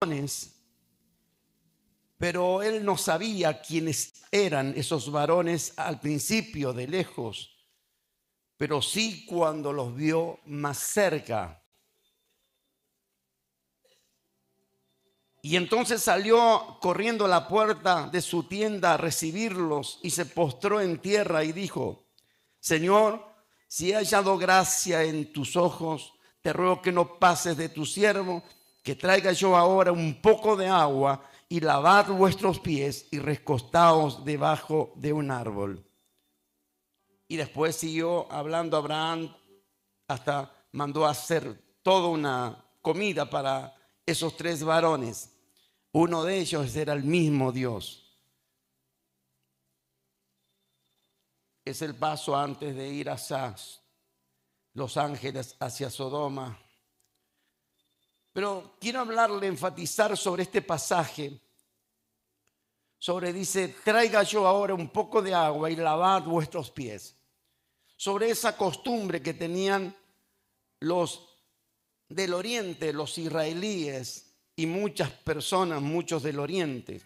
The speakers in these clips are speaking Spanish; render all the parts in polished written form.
varones, pero él no sabía quiénes eran esos varones al principio de lejos, pero sí cuando los vio más cerca. Y entonces salió corriendo a la puerta de su tienda a recibirlos y se postró en tierra y dijo: Señor, si he hallado gracia en tus ojos, te ruego que no pases de tu siervo, que traiga yo ahora un poco de agua y lavad vuestros pies y recostaos debajo de un árbol. Y después siguió hablando Abraham, hasta mandó a hacer toda una comida para esos 3 varones. Uno de ellos era el mismo Dios. Es el paso antes de ir hacia Los Ángeles, hacia Sodoma. Pero quiero hablarle, enfatizar sobre este pasaje. Dice, traiga yo ahora un poco de agua y lavad vuestros pies. Sobre esa costumbre que tenían los del oriente, los israelíes y muchas personas, muchos del oriente.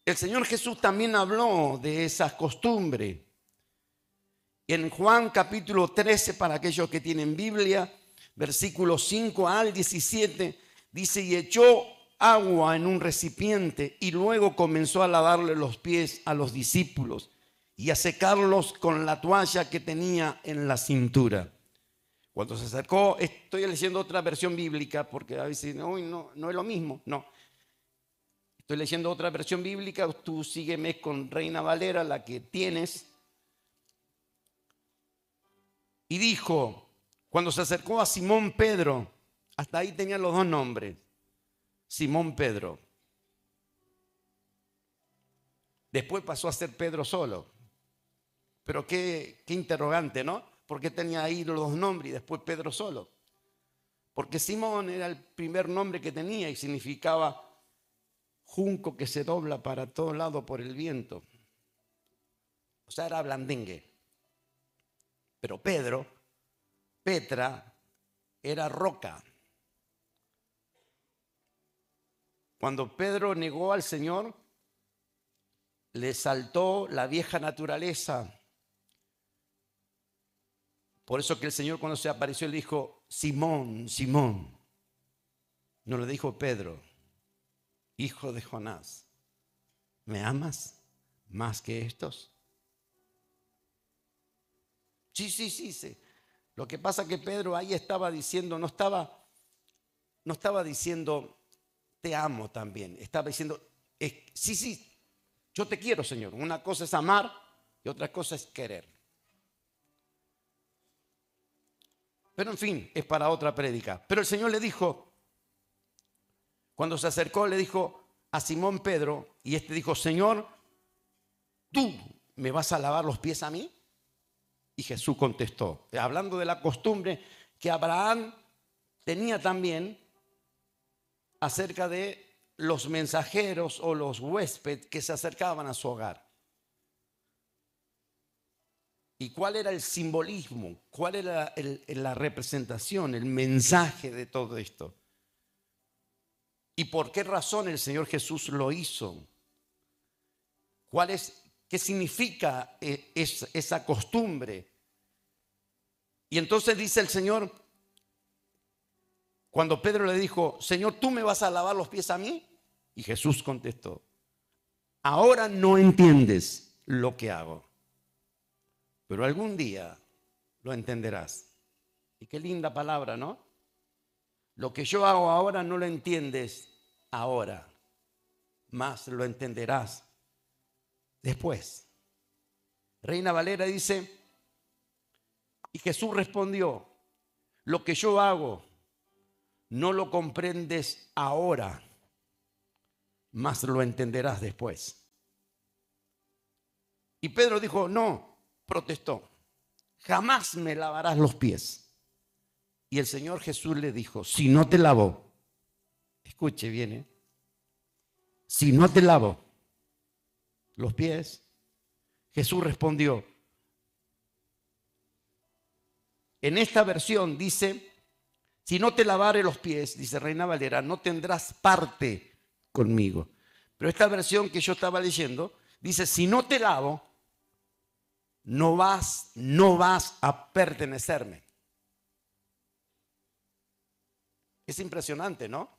El Señor Jesús también habló de esa costumbre. En Juan capítulo 13, para aquellos que tienen Biblia, versículos 5 al 17, dice: y echó agua en un recipiente y luego comenzó a lavarle los pies a los discípulos y a secarlos con la toalla que tenía en la cintura. Cuando se acercó, estoy leyendo otra versión bíblica porque a veces no es lo mismo. No, estoy leyendo otra versión bíblica. Tú sígueme con Reina Valera, la que tienes. Y dijo, cuando se acercó a Simón Pedro, hasta ahí tenían los 2 nombres, Simón Pedro. Después pasó a ser Pedro solo. Pero qué interrogante, ¿no? ¿Por qué tenía ahí los 2 nombres y después Pedro solo? Porque Simón era el primer nombre que tenía y significaba junco que se dobla para todo lado por el viento. O sea, era blandengue. Pero Pedro, Petra, era roca. Cuando Pedro negó al Señor, le saltó la vieja naturaleza. Por eso que el Señor, cuando se apareció, le dijo: Simón, Simón. No le dijo: Pedro, hijo de Jonás, ¿me amas más que estos? Sí. Lo que pasa es que Pedro ahí estaba diciendo, no estaba diciendo te amo también. Estaba diciendo, sí, yo te quiero, Señor. Una cosa es amar y otra cosa es querer. Pero en fin, es para otra prédica. Pero el Señor le dijo, cuando se acercó, le dijo a Simón Pedro, y este dijo: Señor, ¿tú me vas a lavar los pies a mí? Y Jesús contestó, hablando de la costumbre que Abraham tenía también acerca de los mensajeros o los huéspedes que se acercaban a su hogar. ¿Y cuál era el simbolismo? ¿Cuál era la representación, el mensaje de todo esto? ¿Y por qué razón el Señor Jesús lo hizo? ¿Qué significa esa costumbre? Y entonces dice el Señor, cuando Pedro le dijo: Señor, ¿tú me vas a lavar los pies a mí? Y Jesús contestó: ahora no entiendes lo que hago, pero algún día lo entenderás. Y qué linda palabra, ¿no? Lo que yo hago ahora no lo entiendes ahora, más lo entenderás después. Reina Valera dice: y Jesús respondió: lo que yo hago no lo comprendes ahora, más lo entenderás después. Y Pedro dijo: no, protestó, jamás me lavarás los pies. Y el Señor Jesús le dijo: si no te lavo, escuche bien, si no te lavo los pies. Jesús respondió, en esta versión dice: Si no te lavare los pies, dice Reina Valera, no tendrás parte conmigo. Pero esta versión que yo estaba leyendo dice, si no te lavo, no vas a pertenecerme. Es impresionante, ¿no?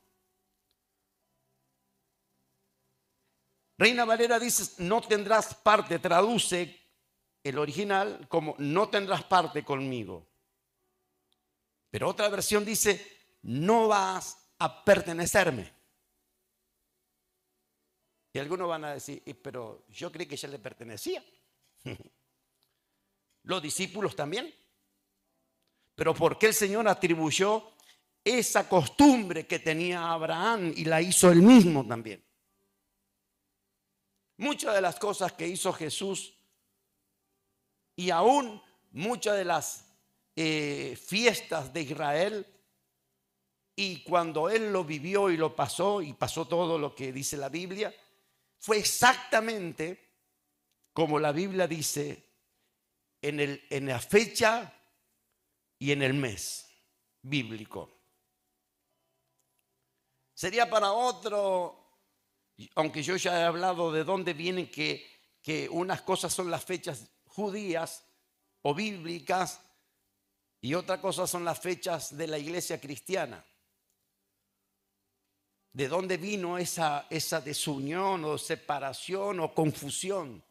Reina Valera dice, no tendrás parte, traduce el original como no tendrás parte conmigo. Pero otra versión dice, no vas a pertenecerme. Y algunos van a decir, pero yo creí que ya le pertenecía. Los discípulos también. Pero ¿por qué el Señor atribuyó esa costumbre que tenía Abraham y la hizo él mismo también? Muchas de las cosas que hizo Jesús y aún muchas de las fiestas de Israel, y cuando él lo vivió y lo pasó, y pasó todo lo que dice la Biblia, fue exactamente como la Biblia dice en la fecha y en el mes bíblico. Sería para otro, aunque yo ya he hablado de dónde vienen que unas cosas son las fechas judías o bíblicas y otra cosa son las fechas de la iglesia cristiana. ¿De dónde vino esa desunión o separación o confusión?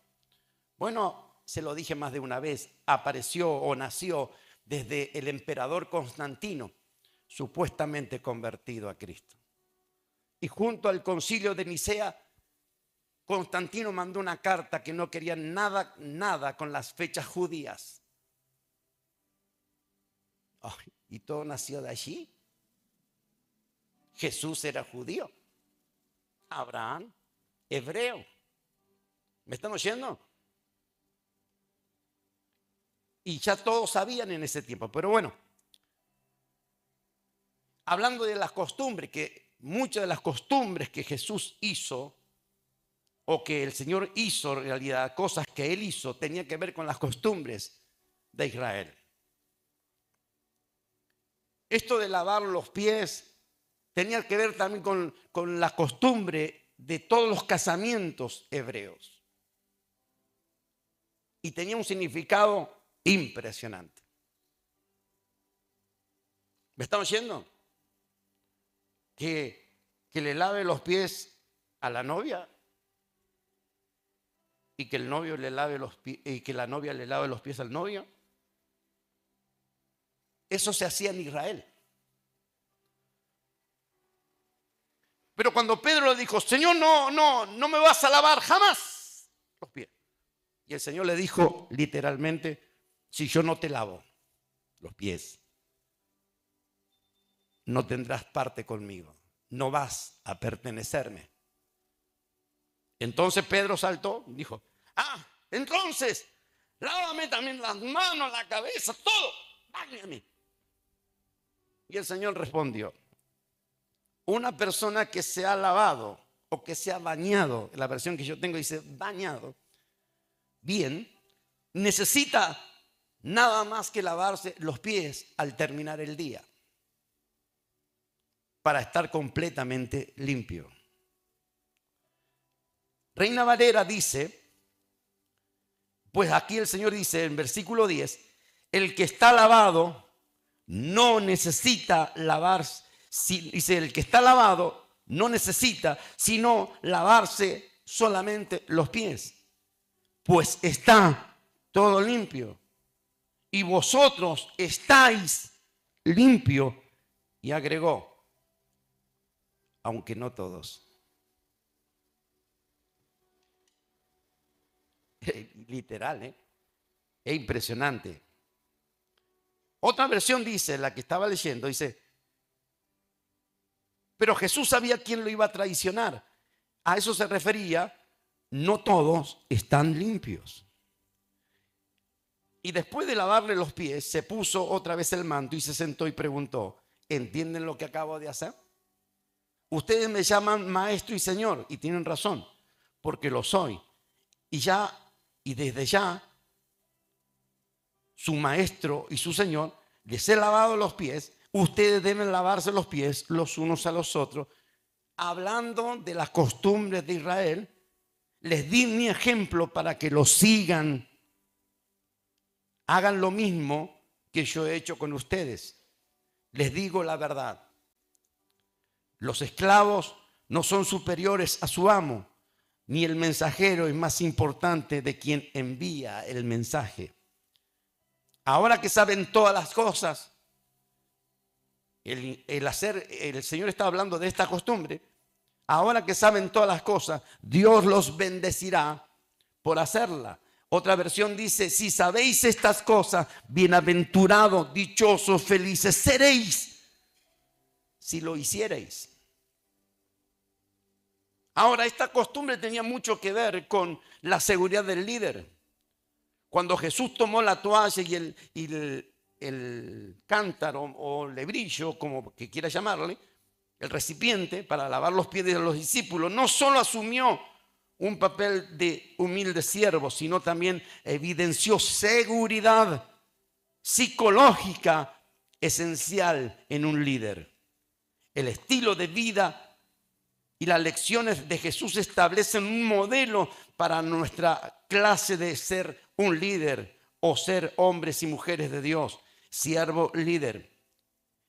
Bueno, se lo dije más de una vez, apareció o nació desde el emperador Constantino, supuestamente convertido a Cristo. Y junto al concilio de Nicea, Constantino mandó una carta que no quería nada con las fechas judías. ¿Y todo nació de allí? Jesús era judío, Abraham, hebreo. ¿Me están oyendo? Y ya todos sabían en ese tiempo. Pero bueno, hablando de las costumbres, que muchas de las costumbres que Jesús hizo, o que el Señor hizo en realidad, cosas que Él hizo, tenía que ver con las costumbres de Israel. Esto de lavar los pies tenía que ver también con la costumbre de todos los casamientos hebreos. Y tenía un significado impresionante. ¿Me están oyendo? Que le lave los pies a la novia y que el novio le lave los pies y que la novia le lave los pies al novio. Eso se hacía en Israel. Pero cuando Pedro le dijo, Señor, no me vas a lavar jamás los pies. Y el Señor le dijo literalmente, si yo no te lavo los pies, no tendrás parte conmigo, no vas a pertenecerme. Entonces Pedro saltó, dijo, entonces, lávame también las manos, la cabeza, todo, báñame. Y el Señor respondió, una persona que se ha lavado o que se ha bañado, la versión que yo tengo dice bañado, bien, necesita nada más que lavarse los pies al terminar el día para estar completamente limpio. Reina Valera dice, pues aquí el Señor dice en versículo 10, el que está lavado no necesita lavarse, dice el que está lavado no necesita sino lavarse solamente los pies, pues está todo limpio y vosotros estáis limpios. Y agregó, aunque no todos. Literal, es impresionante. Otra versión dice, la que estaba leyendo, dice, pero Jesús sabía quién lo iba a traicionar. A eso se refería, no todos están limpios. Y después de lavarle los pies, se puso otra vez el manto y se sentó y preguntó, ¿entienden lo que acabo de hacer? Ustedes me llaman maestro y señor, y tienen razón, porque lo soy. Y desde ya, su maestro y su señor, les he lavado los pies. ustedes deben lavarse los pies los unos a los otros. Hablando de las costumbres de Israel, les di mi ejemplo para que lo sigan. Hagan lo mismo que yo he hecho con ustedes. Les digo la verdad. Los esclavos no son superiores a su amo, ni el mensajero es más importante de quien envía el mensaje. Ahora que saben todas las cosas, el Señor está hablando de esta costumbre. Ahora que saben todas las cosas, Dios los bendecirá por hacerla. Otra versión dice, si sabéis estas cosas, bienaventurados, dichosos, felices seréis si lo hicierais. Ahora, esta costumbre tenía mucho que ver con la seguridad del líder. Cuando Jesús tomó la toalla y el cántaro o lebrillo, como que quiera llamarle, el recipiente para lavar los pies de los discípulos, no solo asumió un papel de humilde siervo, sino también evidenció seguridad psicológica esencial en un líder. El estilo de vida y las lecciones de Jesús establecen un modelo para nuestra clase de ser un líder o ser hombres y mujeres de Dios, siervo líder.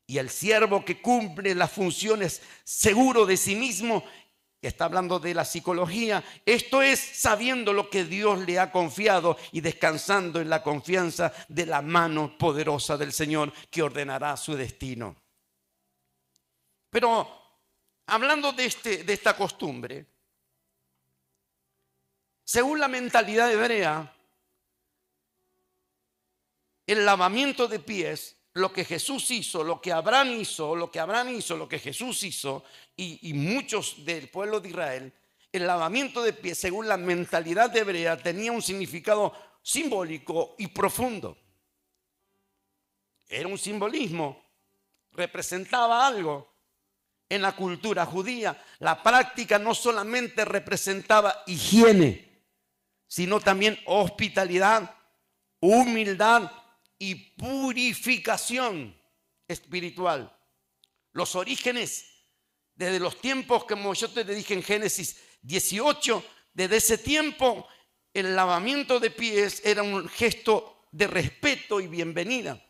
Y el siervo que cumple las funciones seguro de sí mismo, está hablando de la psicología, esto es sabiendo lo que Dios le ha confiado y descansando en la confianza de la mano poderosa del Señor que ordenará su destino. Pero hablando de esta costumbre, según la mentalidad hebrea, el lavamiento de pies, lo que Jesús hizo, lo que Abraham hizo, lo que Jesús hizo y muchos del pueblo de Israel, el lavamiento de pies, según la mentalidad hebrea, tenía un significado simbólico y profundo. Era un simbolismo, representaba algo. En la cultura judía, la práctica no solamente representaba higiene, sino también hospitalidad, humildad y purificación espiritual. Los orígenes, desde los tiempos, como yo te dije en Génesis 18, desde ese tiempo el lavamiento de pies era un gesto de respeto y bienvenida.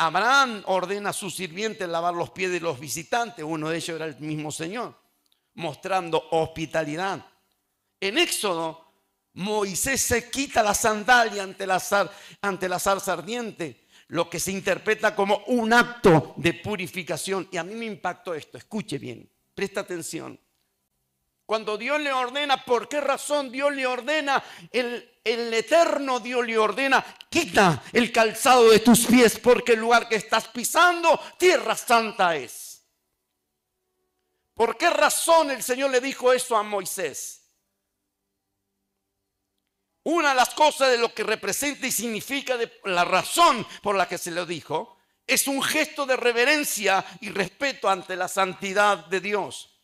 Abraham ordena a sus sirvientes lavar los pies de los visitantes, uno de ellos era el mismo Señor, mostrando hospitalidad. En Éxodo, Moisés se quita la sandalia ante la zarza ardiente, lo que se interpreta como un acto de purificación. Y a mí me impactó esto, escuche bien, presta atención. Cuando Dios le ordena, ¿por qué razón Dios le ordena? El eterno Dios le ordena, quita el calzado de tus pies porque el lugar que estás pisando, tierra santa es. ¿Por qué razón el Señor le dijo eso a Moisés? Una de las cosas de lo que representa y significa la razón por la que se lo dijo, es un gesto de reverencia y respeto ante la santidad de Dios.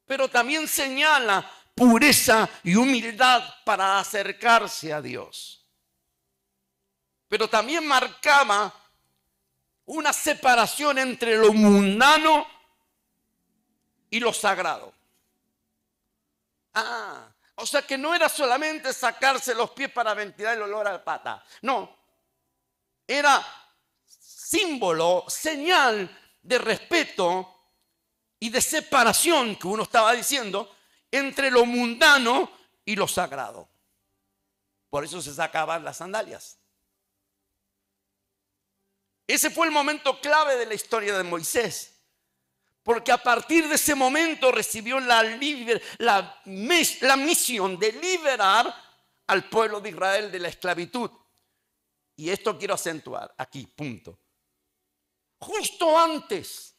Pero también señala pureza y humildad para acercarse a Dios. Pero también marcaba una separación entre lo mundano y lo sagrado. O sea que no era solamente sacarse los pies para ventilar el olor a pata. No, era símbolo, señal de respeto y de separación, que uno estaba diciendo, entre lo mundano y lo sagrado. Por eso se sacaban las sandalias. Ese fue el momento clave de la historia de Moisés. Porque a partir de ese momento recibió la misión de liberar al pueblo de Israel de la esclavitud. Y esto quiero acentuar aquí, punto. Justo antes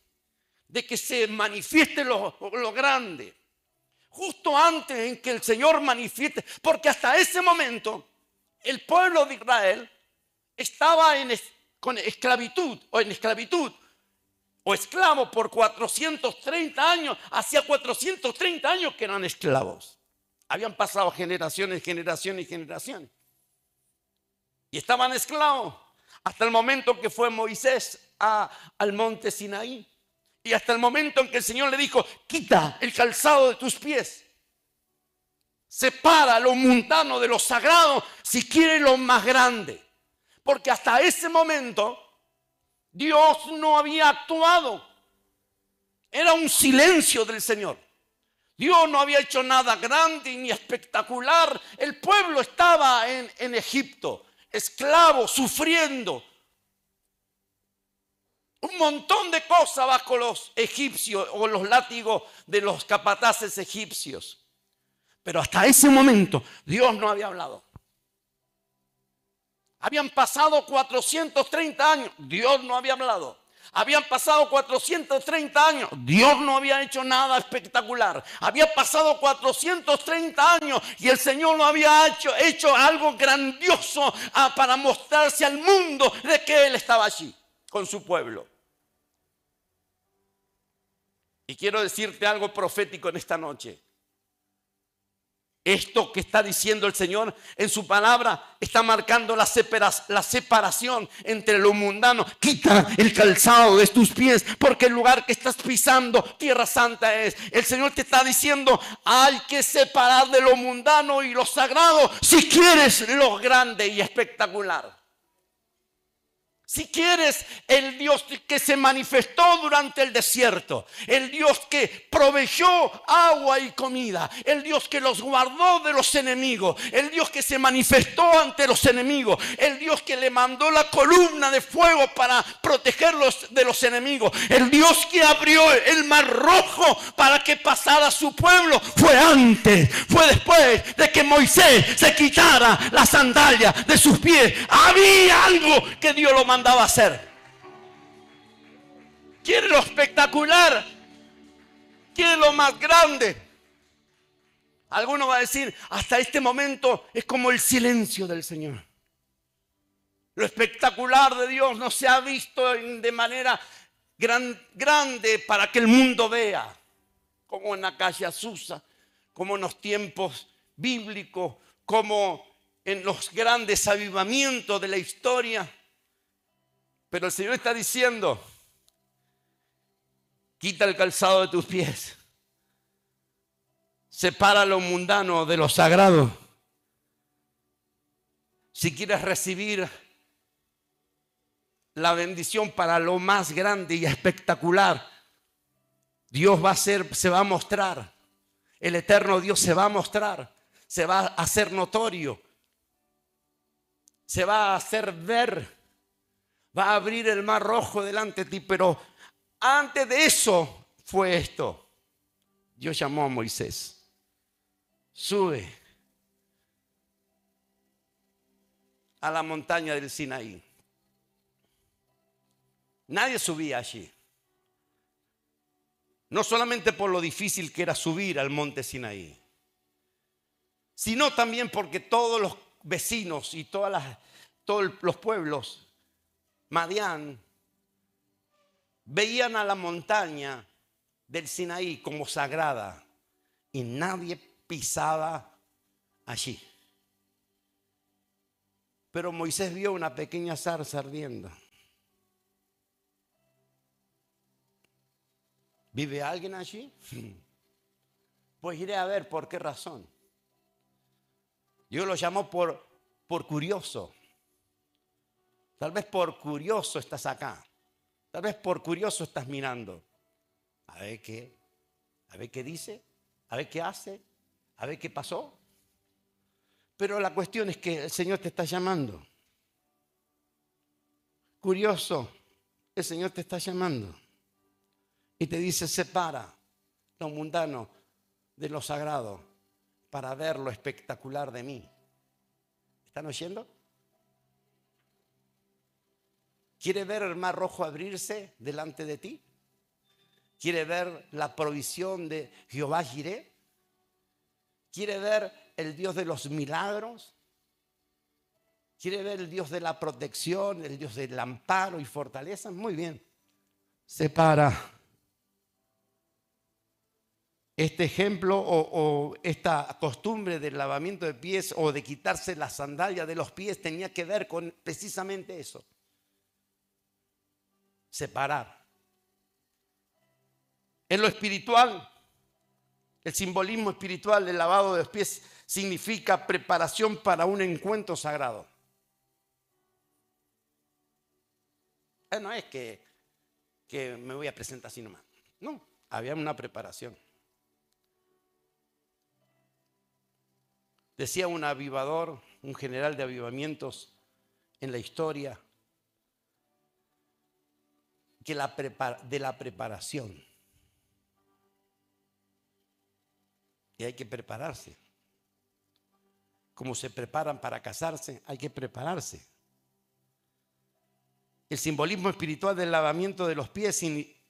de que se manifieste lo grande, justo antes en que el Señor manifieste, porque hasta ese momento el pueblo de Israel estaba con esclavitud o esclavo por 430 años, hacía 430 años que eran esclavos. Habían pasado generaciones. Y estaban esclavos. hasta el momento que fue Moisés al monte Sinaí. Y hasta el momento en que el Señor le dijo, quita el calzado de tus pies. Separa lo mundano de lo sagrado si quieres lo más grande. Porque hasta ese momento Dios no había actuado. Era un silencio del Señor. Dios no había hecho nada grande ni espectacular. El pueblo estaba en Egipto, esclavo, sufriendo. Un montón de cosas bajo los egipcios o los látigos de los capataces egipcios. Pero hasta ese momento Dios no había hablado. Habían pasado 430 años, Dios no había hablado. Habían pasado 430 años, Dios no había hecho nada espectacular. Había pasado 430 años y el Señor no había hecho algo grandioso para mostrarse al mundo de que Él estaba allí con su pueblo. Y quiero decirte algo profético en esta noche. Esto que está diciendo el Señor en su palabra está marcando la separación entre lo mundano. Quita el calzado de tus pies porque el lugar que estás pisando, tierra santa es. El Señor te está diciendo, hay que separar de lo mundano y lo sagrado si quieres lo grande y espectacular. Si quieres el Dios que se manifestó durante el desierto, el Dios que proveyó agua y comida, el Dios que los guardó de los enemigos, el Dios que se manifestó ante los enemigos, el Dios que le mandó la columna de fuego para protegerlos de los enemigos, el Dios que abrió el mar rojo para que pasara su pueblo, fue antes, fue después de que Moisés se quitara la sandalia de sus pies. Había algo que Dios lo mandaba a hacer. ¿Quiere lo espectacular? ¿Quiere lo más grande? Alguno va a decir, hasta este momento es como el silencio del Señor. Lo espectacular de Dios no se ha visto de manera grande para que el mundo vea, como en la calle Azusa, como en los tiempos bíblicos, como en los grandes avivamientos de la historia. Pero el Señor está diciendo, quita el calzado de tus pies. Separa lo mundano de lo sagrado. Si quieres recibir la bendición para lo más grande y espectacular, Dios se va a mostrar. El eterno Dios se va a mostrar. Se va a hacer notorio. Se va a hacer ver. Va a abrir el mar rojo delante de ti, pero antes de eso fue esto. Dios llamó a Moisés. Sube a la montaña del Sinaí. Nadie subía allí. No solamente por lo difícil que era subir al monte Sinaí, sino también porque todos los vecinos y todos los pueblos Madián veían a la montaña del Sinaí como sagrada y nadie pisaba allí. Pero Moisés vio una pequeña zarza ardiendo. ¿Vive alguien allí? Pues iré a ver por qué razón. Dios lo llamó por curioso. Tal vez por curioso estás acá. Tal vez por curioso estás mirando. A ver qué dice, a ver qué hace, a ver qué pasó. Pero la cuestión es que el Señor te está llamando. Curioso, el Señor te está llamando. Y te dice, separa lo mundano de lo sagrado para ver lo espectacular de mí. ¿Están oyendo? ¿Quiere ver el mar rojo abrirse delante de ti? ¿Quiere ver la provisión de Jehová Jireh? ¿Quiere ver el Dios de los milagros? ¿Quiere ver el Dios de la protección, el Dios del amparo y fortaleza? Muy bien. Separa. Este ejemplo o esta costumbre del lavamiento de pies o de quitarse la sandalia de los pies tenía que ver con precisamente eso. separar. En lo espiritual, el simbolismo espiritual del lavado de los pies significa preparación para un encuentro sagrado. No es que me voy a presentar así nomás. No, había una preparación. Decía un avivador, un general de avivamientos en la historia, que de la preparación. Y hay que prepararse. Como se preparan para casarse, hay que prepararse. El simbolismo espiritual del lavamiento de los pies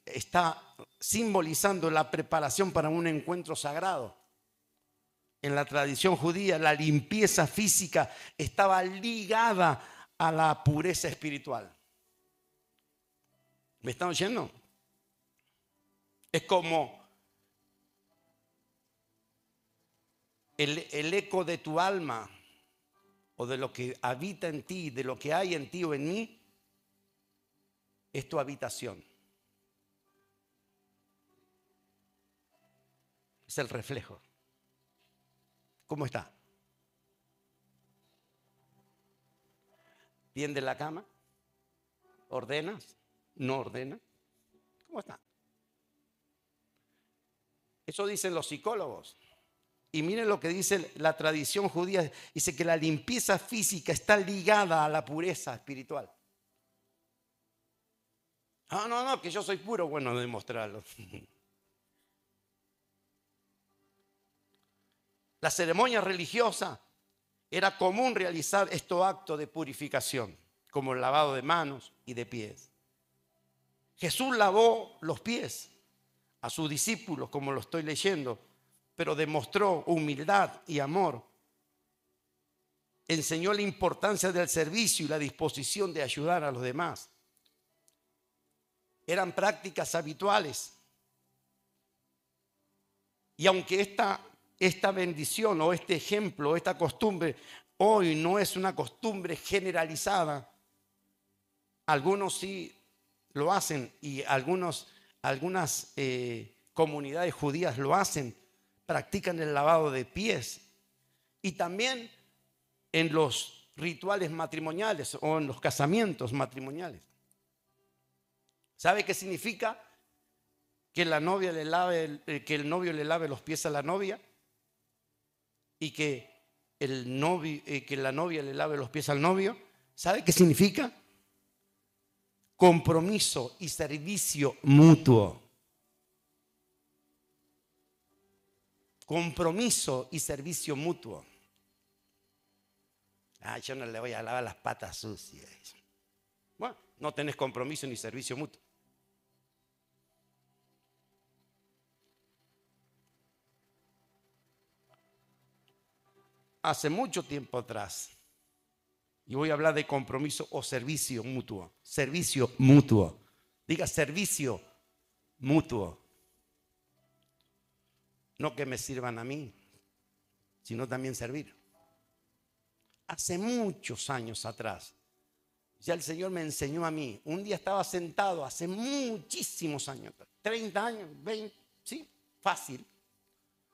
está simbolizando la preparación para un encuentro sagrado. En la tradición judía, la limpieza física estaba ligada a la pureza espiritual. ¿Me están oyendo? Es como el eco de tu alma o de lo que habita en ti, de lo que hay en ti o en mí, es tu habitación. Es el reflejo. ¿Cómo está? ¿Tiende la cama? ¿Ordenas? ¿No ordenas? ¿Cómo está? Eso dicen los psicólogos. Y miren lo que dice la tradición judía. Dice que la limpieza física está ligada a la pureza espiritual. Ah, no, que yo soy puro. Bueno, demostrarlo. La ceremonia religiosa era común realizar estos actos de purificación, como el lavado de manos y de pies. Jesús lavó los pies a sus discípulos, como lo estoy leyendo, pero demostró humildad y amor. Enseñó la importancia del servicio y la disposición de ayudar a los demás. Eran prácticas habituales. Y aunque esta bendición o este ejemplo, esta costumbre, hoy no es una costumbre generalizada, algunos sí lo hacen y algunas comunidades judías lo hacen, practican el lavado de pies y también en los rituales matrimoniales o en los casamientos matrimoniales. ¿Sabe qué significa? Que la novia que el novio le lave los pies a la novia y que la novia le lave los pies al novio. ¿Sabe qué significa? Compromiso y servicio mutuo. Compromiso y servicio mutuo. Yo no le voy a lavar las patas sucias. Bueno, no tenés compromiso ni servicio mutuo. Hace mucho tiempo atrás, y voy a hablar de compromiso o servicio mutuo. Servicio mutuo. Diga servicio mutuo. No que me sirvan a mí, sino también servir. Hace muchos años atrás, ya el Señor me enseñó a mí. Un día estaba sentado, hace muchísimos años, 30 años, 20, sí, fácil.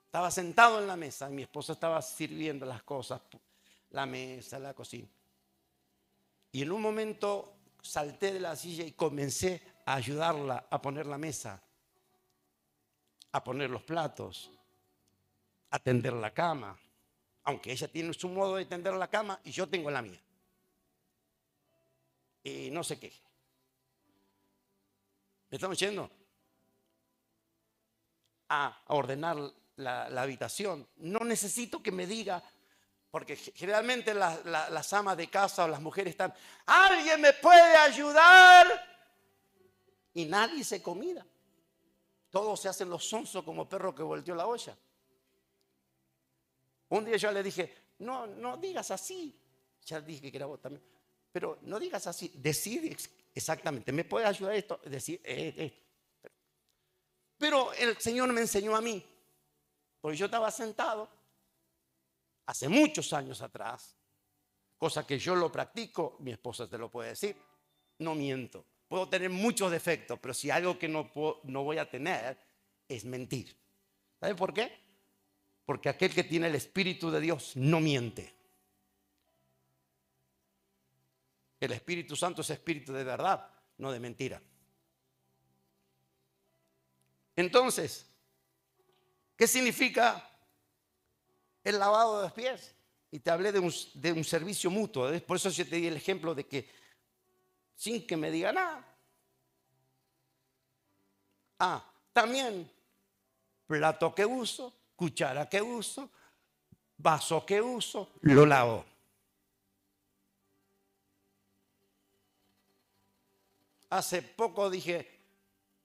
Estaba sentado en la mesa y mi esposa estaba sirviendo las cosas, la mesa, la cocina. Y en un momento salté de la silla y comencé a ayudarla a poner la mesa, a poner los platos, a tender la cama. Aunque ella tiene su modo de tender la cama y yo tengo la mía. Y no sé qué. ¿Me estamos yendo? A ordenar la habitación. No necesito que me diga, porque generalmente las amas de casa o las mujeres están, ¿alguien me puede ayudar? Y nadie se comida. Todos se hacen los sonsos como perro que volteó la olla. Un día yo le dije, no digas así. Ya dije que era vos también. Pero no digas así, decide exactamente, ¿me puede ayudar esto? Decir, Pero el Señor me enseñó a mí, porque yo estaba sentado hace muchos años atrás, cosa que yo lo practico, mi esposa te lo puede decir, no miento. Puedo tener muchos defectos, pero si algo que no voy a tener es mentir. ¿Sabe por qué? Porque aquel que tiene el Espíritu de Dios no miente. El Espíritu Santo es espíritu de verdad, no de mentira. Entonces, ¿qué significa el lavado de los pies? Y te hablé de un servicio mutuo. Por eso yo te di el ejemplo de que sin que me diga nada. También plato que uso, cuchara que uso, vaso que uso, lo lavo. Hace poco dije,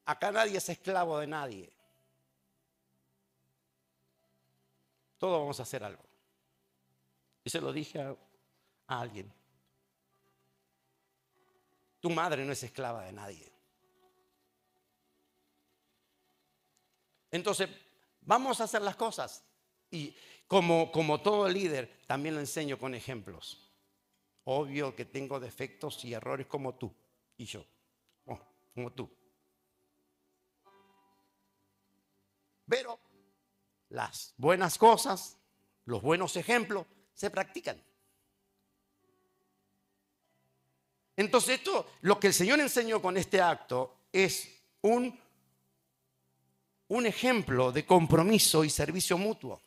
acá nadie es esclavo de nadie. Todos vamos a hacer algo. Y se lo dije a alguien. Tu madre no es esclava de nadie. Entonces, vamos a hacer las cosas. Y como todo líder, también lo enseño con ejemplos. Obvio que tengo defectos y errores como tú y yo. Como tú. Pero las buenas cosas, los buenos ejemplos, se practican. Entonces lo que el Señor enseñó con este acto es un ejemplo de compromiso y servicio mutuo.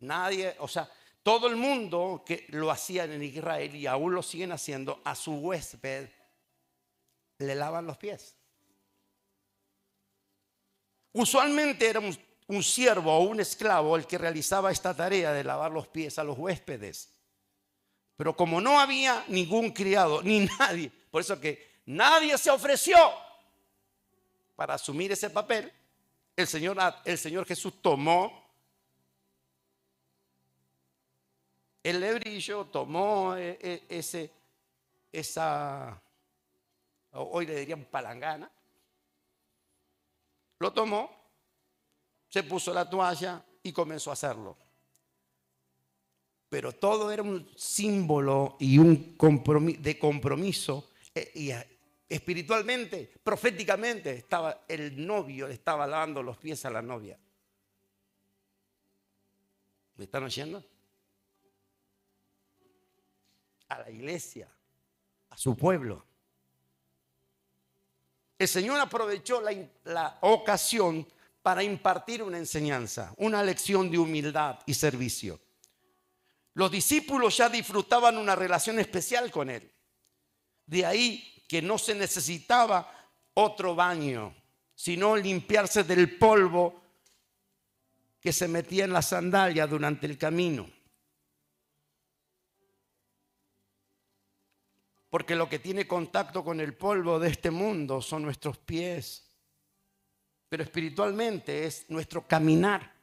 Nadie, todo el mundo que lo hacían en Israel y aún lo siguen haciendo, a su huésped le lavan los pies. Usualmente era un siervo o un esclavo el que realizaba esta tarea de lavar los pies a los huéspedes. Pero como no había ningún criado, ni nadie, por eso que nadie se ofreció para asumir ese papel, el Señor Jesús tomó el lebrillo, tomó esa, hoy le dirían palangana, lo tomó, se puso la toalla y comenzó a hacerlo. Pero todo era un símbolo y un compromiso y espiritualmente, proféticamente, el novio le estaba lavando los pies a la novia. ¿Me están oyendo? A la iglesia, a su pueblo. El Señor aprovechó la ocasión para impartir una enseñanza, una lección de humildad y servicio. Los discípulos ya disfrutaban una relación especial con Él. De ahí que no se necesitaba otro baño, sino limpiarse del polvo que se metía en la sandalia durante el camino. Porque lo que tiene contacto con el polvo de este mundo son nuestros pies. Pero espiritualmente es nuestro caminar.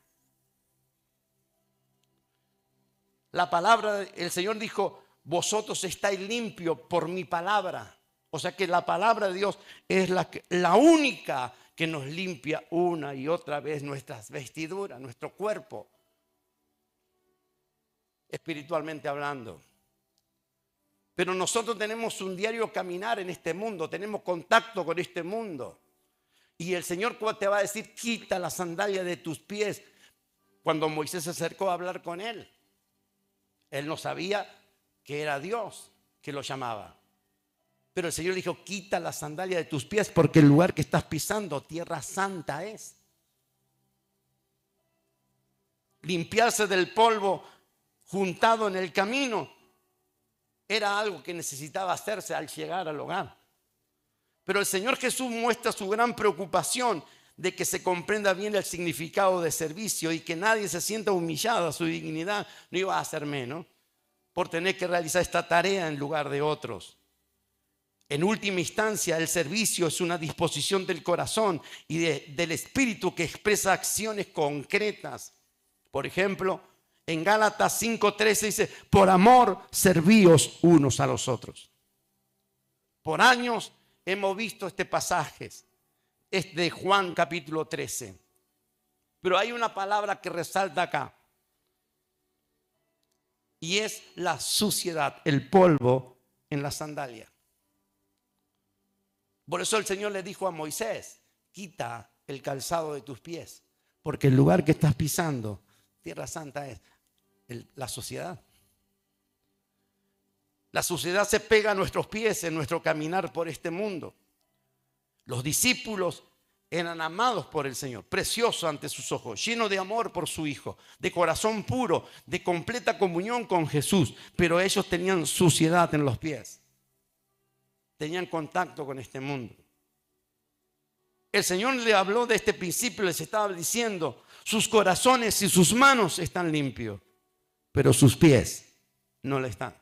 La palabra, el Señor dijo, vosotros estáis limpios por mi palabra. O sea que la palabra de Dios es la única que nos limpia una y otra vez nuestras vestiduras, nuestro cuerpo. Espiritualmente hablando. Pero nosotros tenemos un diario caminar en este mundo, tenemos contacto con este mundo. Y el Señor te va a decir, quita la sandalia de tus pies. Cuando Moisés se acercó a hablar con él, él no sabía que era Dios que lo llamaba. Pero el Señor le dijo, quita la sandalia de tus pies porque el lugar que estás pisando, tierra santa es. Limpiarse del polvo juntado en el camino era algo que necesitaba hacerse al llegar al hogar. Pero el Señor Jesús muestra su gran preocupación de que se comprenda bien el significado de servicio y que nadie se sienta humillado a su dignidad. No iba a hacer menos por tener que realizar esta tarea en lugar de otros. En última instancia, el servicio es una disposición del corazón y del espíritu que expresa acciones concretas. Por ejemplo, en Gálatas 5:13 dice, por amor servíos unos a los otros. Por años hemos visto este pasaje, es de Juan capítulo 13. Pero hay una palabra que resalta acá. Y es la suciedad, el polvo en la sandalia. Por eso el Señor le dijo a Moisés: quita el calzado de tus pies, porque el lugar que estás pisando, tierra santa, es la suciedad. La suciedad se pega a nuestros pies en nuestro caminar por este mundo. Los discípulos eran amados por el Señor, preciosos ante sus ojos, llenos de amor por su Hijo, de corazón puro, de completa comunión con Jesús, pero ellos tenían suciedad en los pies. Tenían contacto con este mundo. El Señor le habló de este principio, les estaba diciendo: sus corazones y sus manos están limpios, pero sus pies no lo están.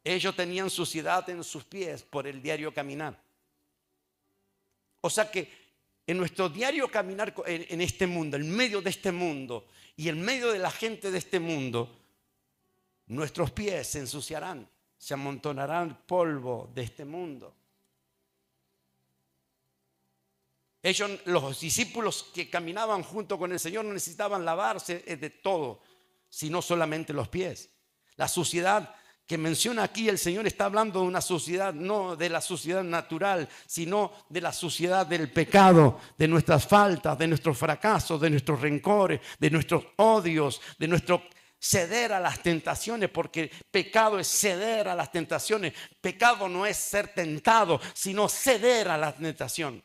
Ellos tenían suciedad en sus pies por el diario caminar. O sea que en nuestro diario caminar en este mundo, en medio de este mundo y en medio de la gente de este mundo, nuestros pies se ensuciarán, se amontonarán polvo de este mundo. Ellos, los discípulos que caminaban junto con el Señor, no necesitaban lavarse de todo, sino solamente los pies. La suciedad que menciona aquí el Señor está hablando de una suciedad, no de la suciedad natural, sino de la suciedad del pecado, de nuestras faltas, de nuestros fracasos, de nuestros rencores, de nuestros odios, de nuestro ceder a las tentaciones, porque pecado es ceder a las tentaciones. Pecado no es ser tentado, sino ceder a la tentación.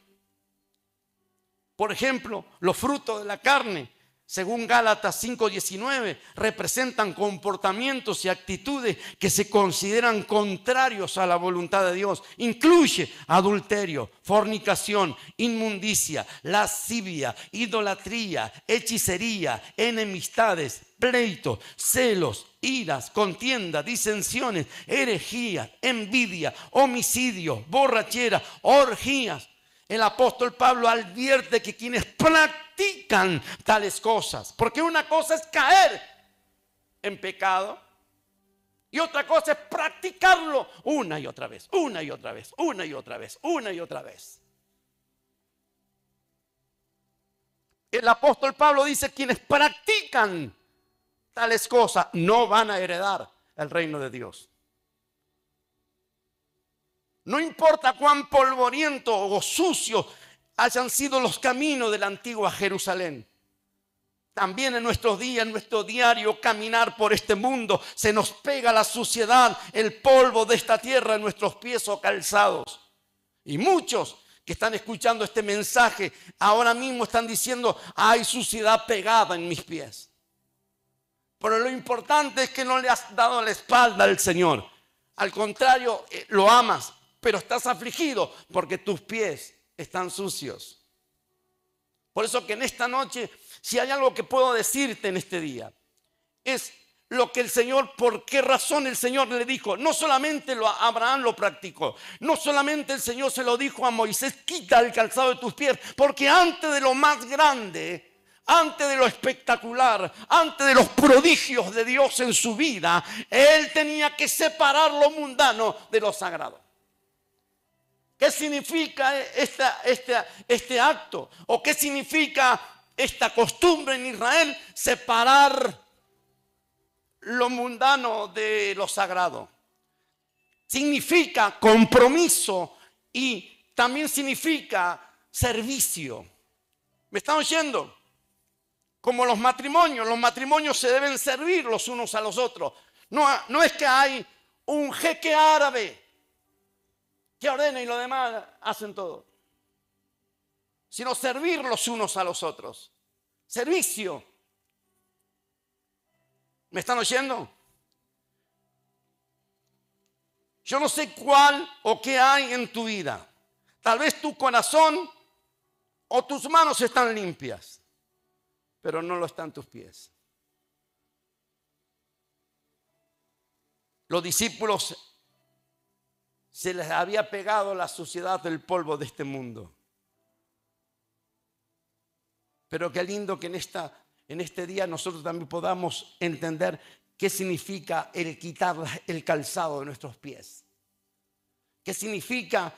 Por ejemplo, los frutos de la carne, según Gálatas 5:19, representan comportamientos y actitudes que se consideran contrarios a la voluntad de Dios. Incluye adulterio, fornicación, inmundicia, lascivia, idolatría, hechicería, enemistades, pleitos, celos, iras, contiendas, disensiones, herejías, envidia, homicidios, borrachera, orgías. El apóstol Pablo advierte que quienes practican tales cosas, porque una cosa es caer en pecado y otra cosa es practicarlo una y otra vez, una y otra vez, una y otra vez, una y otra vez. El apóstol Pablo dice: quienes practican tales cosas no van a heredar el reino de Dios. No importa cuán polvoriento o sucio hayan sido los caminos de la antigua Jerusalén. También en nuestros días, en nuestro diario caminar por este mundo, se nos pega la suciedad, el polvo de esta tierra en nuestros pies o calzados. Y muchos que están escuchando este mensaje ahora mismo están diciendo: hay suciedad pegada en mis pies. Pero lo importante es que no le has dado la espalda al Señor. Al contrario, lo amas. Pero estás afligido porque tus pies están sucios. Por eso que en esta noche, si hay algo que puedo decirte en este día, es lo que el Señor, por qué razón el Señor le dijo. No solamente Abraham lo practicó, no solamente el Señor se lo dijo a Moisés: quita el calzado de tus pies, porque antes de lo más grande, antes de lo espectacular, antes de los prodigios de Dios en su vida, Él tenía que separar lo mundano de lo sagrado. ¿Qué significa este acto? ¿O qué significa esta costumbre en Israel? Separar lo mundano de lo sagrado. Significa compromiso y también significa servicio. ¿Me están oyendo? Como los matrimonios se deben servir los unos a los otros. No es que hay un jeque árabe que ordena y los demás hacen todo, sino servir los unos a los otros. Servicio. ¿Me están oyendo? Yo no sé cuál o qué hay en tu vida. Tal vez tu corazón o tus manos están limpias, pero no lo están tus pies. Los discípulos se les había pegado la suciedad del polvo de este mundo. Pero qué lindo que en este día nosotros también podamos entender qué significa el quitar el calzado de nuestros pies. ¿Qué significa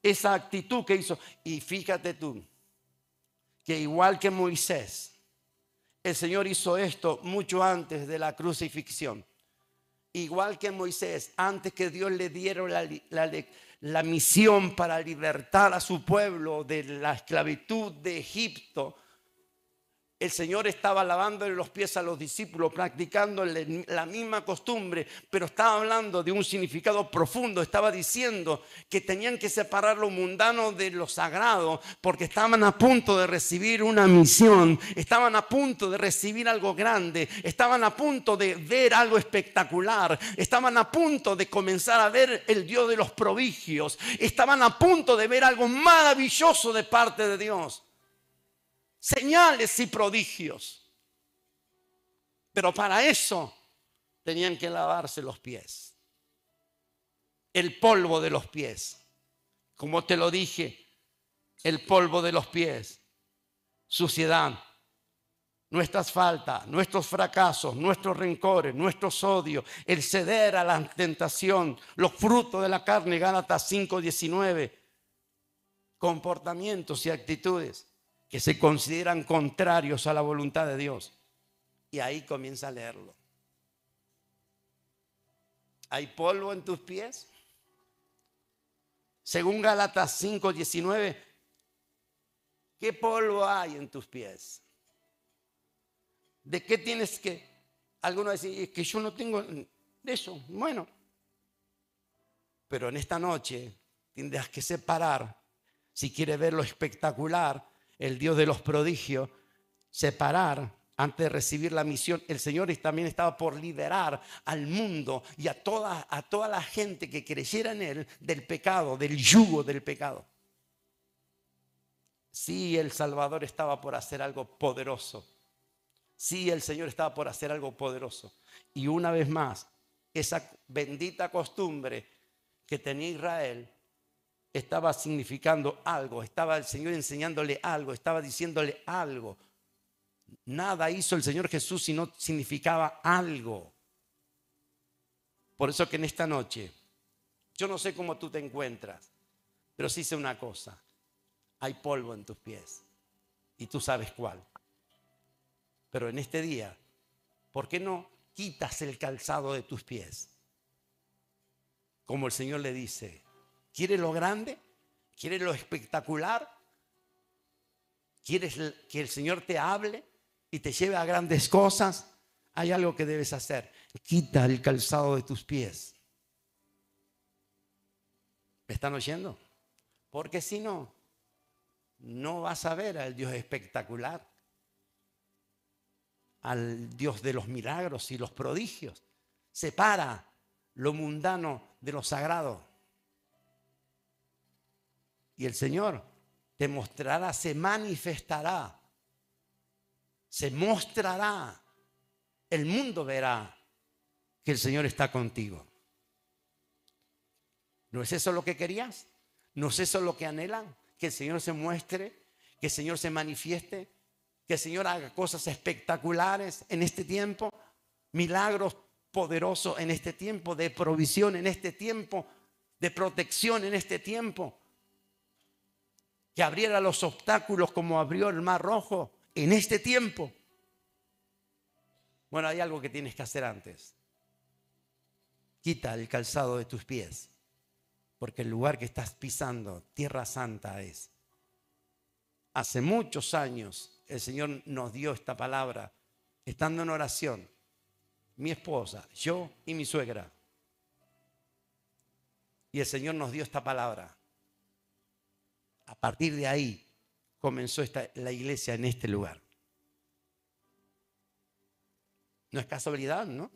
esa actitud que hizo? Y fíjate tú, que igual que Moisés, el Señor hizo esto mucho antes de la crucifixión. igual que Moisés, antes que Dios le diera la misión para libertar a su pueblo de la esclavitud de Egipto, el Señor estaba lavándole los pies a los discípulos, practicándole la misma costumbre, pero estaba hablando de un significado profundo. Estaba diciendo que tenían que separar lo mundano de lo sagrado, porque estaban a punto de recibir una misión, estaban a punto de recibir algo grande, estaban a punto de ver algo espectacular, estaban a punto de comenzar a ver el Dios de los prodigios, estaban a punto de ver algo maravilloso de parte de Dios. Señales y prodigios. Pero para eso tenían que lavarse los pies. El polvo de los pies. Como te lo dije, el polvo de los pies. Suciedad. Nuestras faltas, nuestros fracasos, nuestros rencores, nuestros odios, el ceder a la tentación, los frutos de la carne, Gálatas 5:19. Comportamientos y actitudes que se consideran contrarios a la voluntad de Dios. Y ahí comienza a leerlo. ¿Hay polvo en tus pies? Según Gálatas 5:19, ¿qué polvo hay en tus pies? ¿De qué tienes que? Algunos dicen, es que yo no tengo de eso. Bueno, pero en esta noche tendrás que separar, si quieres ver lo espectacular, el Dios de los prodigios, separar antes de recibir la misión. El Señor también estaba por liberar al mundo y a toda la gente que creyera en Él del pecado, del yugo del pecado. Sí, el Salvador estaba por hacer algo poderoso. Sí, el Señor estaba por hacer algo poderoso. Y una vez más, esa bendita costumbre que tenía Israel estaba significando algo, estaba el Señor enseñándole algo, estaba diciéndole algo. Nada hizo el Señor Jesús si no significaba algo. Por eso que en esta noche, yo no sé cómo tú te encuentras, pero sí sé una cosa: hay polvo en tus pies y tú sabes cuál. Pero en este día, ¿por qué no quitas el calzado de tus pies? Como el Señor le dice, ¿quieres lo grande? ¿Quieres lo espectacular? ¿Quieres que el Señor te hable y te lleve a grandes cosas? Hay algo que debes hacer. Quita el calzado de tus pies. ¿Me están oyendo? Porque si no, no vas a ver al Dios espectacular, al Dios de los milagros y los prodigios. Separa lo mundano de lo sagrado. Y el Señor te mostrará, se manifestará, se mostrará. El mundo verá que el Señor está contigo. ¿No es eso lo que querías? ¿No es eso lo que anhelan? Que el Señor se muestre, que el Señor se manifieste, que el Señor haga cosas espectaculares en este tiempo, milagros poderosos en este tiempo, de provisión en este tiempo, de protección en este tiempo. Que abriera los obstáculos como abrió el Mar Rojo en este tiempo. Bueno, hay algo que tienes que hacer antes. Quita el calzado de tus pies, porque el lugar que estás pisando, tierra santa es. Hace muchos años el Señor nos dio esta palabra, estando en oración, mi esposa, yo y mi suegra. Y el Señor nos dio esta palabra. A partir de ahí comenzó la iglesia en este lugar. No es casualidad, ¿no?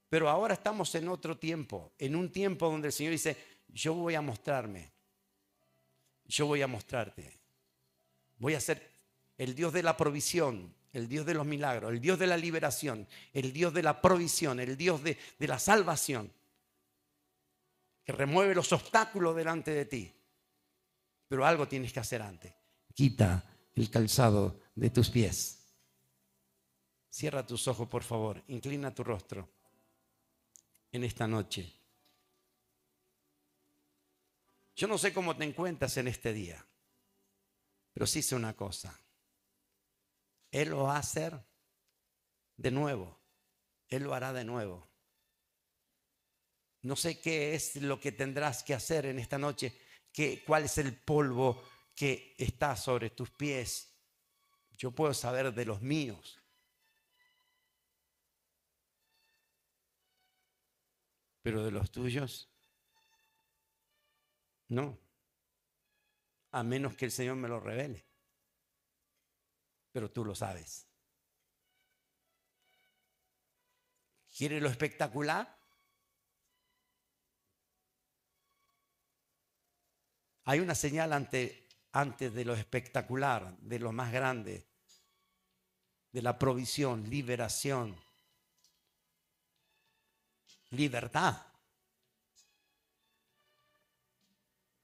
Pero ahora estamos en otro tiempo, en un tiempo donde el Señor dice, yo voy a mostrarme, yo voy a mostrarte. Voy a ser el Dios de la provisión, el Dios de los milagros, el Dios de la liberación, el Dios de la provisión, el Dios de la salvación, que remueve los obstáculos delante de ti. Pero algo tienes que hacer antes. Quita el calzado de tus pies. Cierra tus ojos, por favor. Inclina tu rostro en esta noche. Yo no sé cómo te encuentras en este día, pero sí sé una cosa. Él lo va a hacer de nuevo. Él lo hará de nuevo. No sé qué es lo que tendrás que hacer en esta noche, cuál es el polvo que está sobre tus pies. Yo puedo saber de los míos, pero de los tuyos, no, a menos que el Señor me lo revele, pero tú lo sabes. ¿Quieres lo espectacular? Hay una señal antes de lo espectacular, de lo más grande, de la provisión, liberación, libertad.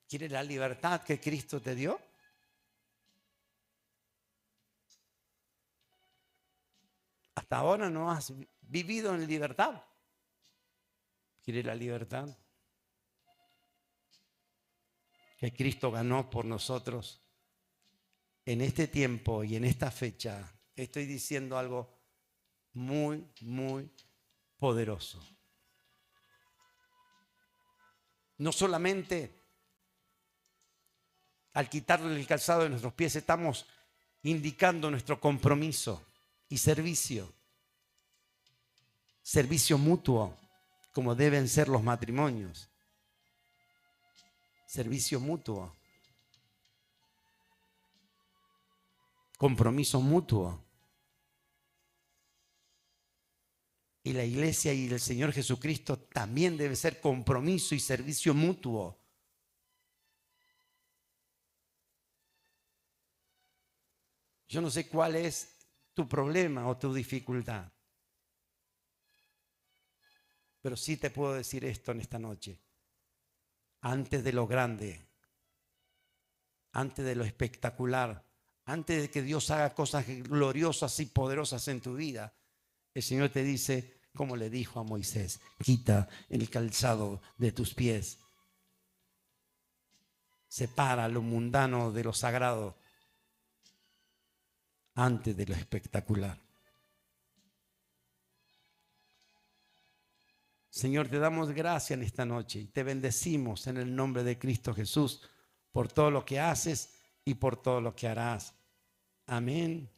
¿Quieres la libertad que Cristo te dio? Hasta ahora no has vivido en libertad. ¿Quieres la libertad que Cristo ganó por nosotros? En este tiempo y en esta fecha estoy diciendo algo muy, muy poderoso. No solamente al quitarle el calzado de nuestros pies estamos indicando nuestro compromiso y servicio mutuo, como deben ser los matrimonios. Servicio mutuo, compromiso mutuo. Y la iglesia y el Señor Jesucristo también debe ser compromiso y servicio mutuo. Yo no sé cuál es tu problema o tu dificultad, pero sí te puedo decir esto en esta noche. Antes de lo grande, antes de lo espectacular, antes de que Dios haga cosas gloriosas y poderosas en tu vida, el Señor te dice, como le dijo a Moisés, quita el calzado de tus pies. Separa lo mundano de lo sagrado antes de lo espectacular. Señor, te damos gracias en esta noche y te bendecimos en el nombre de Cristo Jesús por todo lo que haces y por todo lo que harás. Amén.